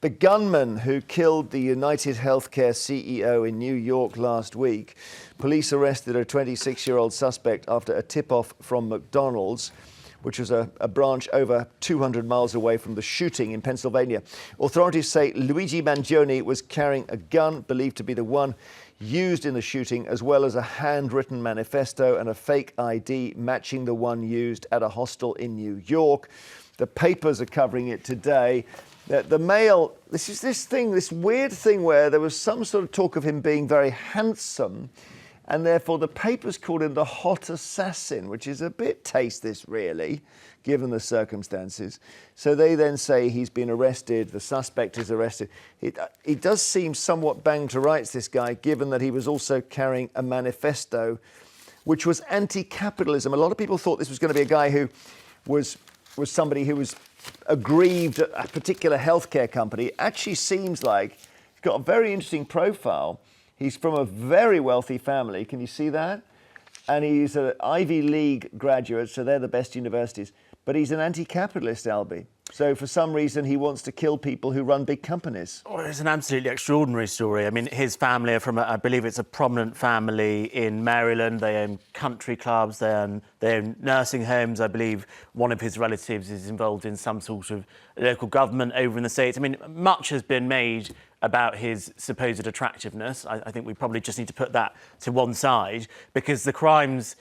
The gunman who killed the United Healthcare CEO in New York last week. Police arrested a 26-year-old suspect after a tip-off from McDonald's, which was a branch over 200 miles away from the shooting in Pennsylvania. Authorities say Luigi Mangione was carrying a gun believed to be the one used in the shooting, as well as a handwritten manifesto and a fake ID matching the one used at a hostel in New York. The papers are covering it today. The Mail, this weird thing where there was some sort of talk of him being very handsome, and therefore the papers called him the hot assassin, which is a bit tasteless, really, given the circumstances. So they then say he's been arrested, the suspect is arrested. He does seem somewhat banged to rights, this guy, given that he was also carrying a manifesto which was anti-capitalism. A lot of people thought this was going to be a guy who was somebody who was aggrieved at a particular healthcare company. It actually seems like he's got a very interesting profile. He's from a very wealthy family. Can you see that? And he's an Ivy League graduate, so they're the best universities. But he's an anti-capitalist, Albie. So for some reason, he wants to kill people who run big companies. Oh, it's an absolutely extraordinary story. I mean, his family are from, I believe it's a prominent family in Maryland. They own country clubs, they own nursing homes. I believe one of his relatives is involved in some sort of local government over in the States. I mean, much has been made about his supposed attractiveness. I think we probably just need to put that to one side, because the crimes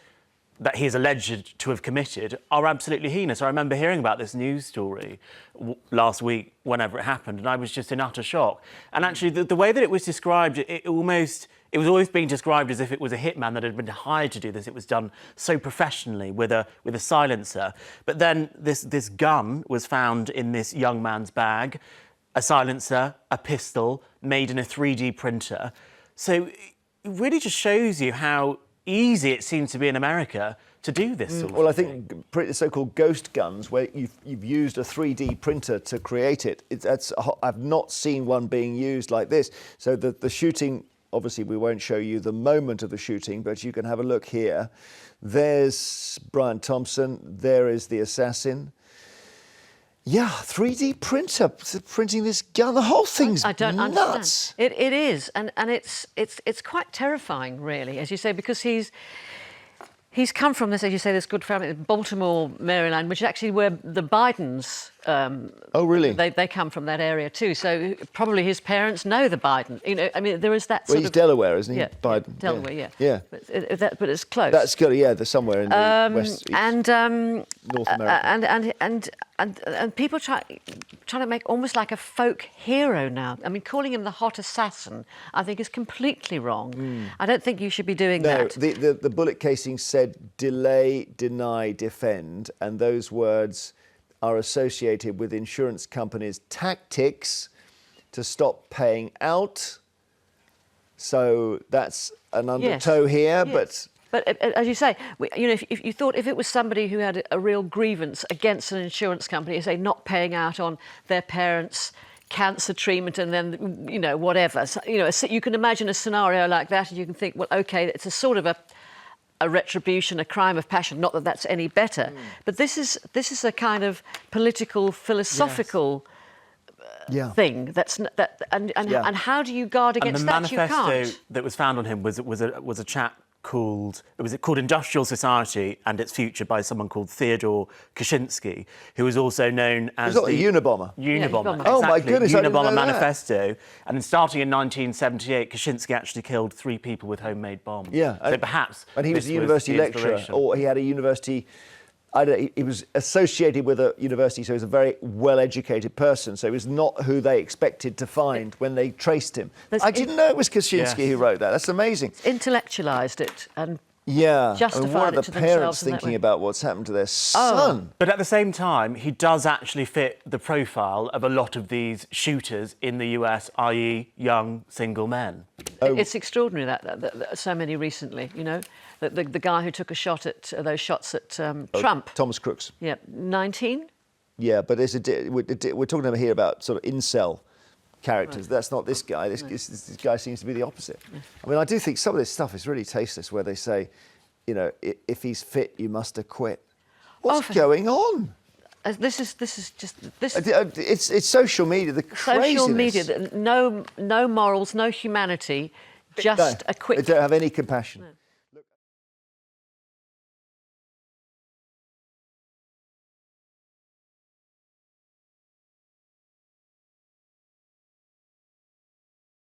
that he is alleged to have committed are absolutely heinous. I remember hearing about this news story last week, whenever it happened, and I was just in utter shock. And actually, the way that it was described, it was always being described as if it was a hitman that had been hired to do this. It was done so professionally with a silencer. But then this gun was found in this young man's bag, a silencer, a pistol, made in a 3D printer. So it really just shows you how easy it seems to be in America to do this sort of Well, I thing. think the so-called ghost guns, where you've used a 3D printer to create it, I've not seen one being used like this. So the shooting, obviously we won't show you the moment of the shooting, but you can have a look here. There's Brian Thompson, there is the assassin. Yeah, 3D printer printing this gun. The whole thing's I don't nuts. understand. It is, and it's quite terrifying, really, as you say, because he's come from this, as you say, this good family, Baltimore, Maryland, which is actually where the Bidens. Oh, really? They come from that area too. So probably his parents know the Biden. You know, I mean, there is that. Well, he's Delaware, isn't he? Yeah, Biden. Delaware. Yeah. Yeah. But it's close. That's good. Yeah, they're somewhere in the west, east, North America. And people trying to make almost like a folk hero now. I mean, calling him the hot assassin, I think, is completely wrong. I don't think you should be doing that. No, the bullet casing said delay, deny, defend, and those words are associated with insurance companies' tactics to stop paying out. So that's an undertow here, yes. But as you say, you know, if you thought if it was somebody who had a real grievance against an insurance company, say not paying out on their parents' cancer treatment and then, you know, whatever. So, you know, you can imagine a scenario like that and you can think, well, OK, it's a sort of a retribution, a crime of passion. Not that that's any better, but this is a kind of political, philosophical thing. And how do you guard against that? You can't. The manifesto that was found on him was a chap called Industrial Society and Its Future by someone called Theodore Kaczynski, who was also known as the Unabomber. Unabomber. Exactly. Oh my goodness! Unabomber manifesto. And then starting in 1978, Kaczynski actually killed 3 people with homemade bombs. Yeah. So perhaps. And he was a university lecturer, or he had a university. He was associated with a university, so he was a very well-educated person. So he was not who they expected to find when they traced him. I didn't know it was Kaczynski who wrote that. That's amazing. Intellectualised it and what justified are it the to parents themselves thinking about what's happened to their son? But at the same time, he does actually fit the profile of a lot of these shooters in the US, i.e. young, single men. It's extraordinary that so many recently, you know. The guy who took a shot at those shots at Trump. Thomas Crooks. Yeah, 19? Yeah, but we're talking here about sort of incel characters. Right. That's not this guy. This guy seems to be the opposite. Yeah. I mean, I do think some of this stuff is really tasteless, where they say, you know, if he's fit, you must acquit. What's going on? This is just this. It's social media. The craziness. Social media, that no morals, no humanity, just No, a quick. they don't have any compassion. No.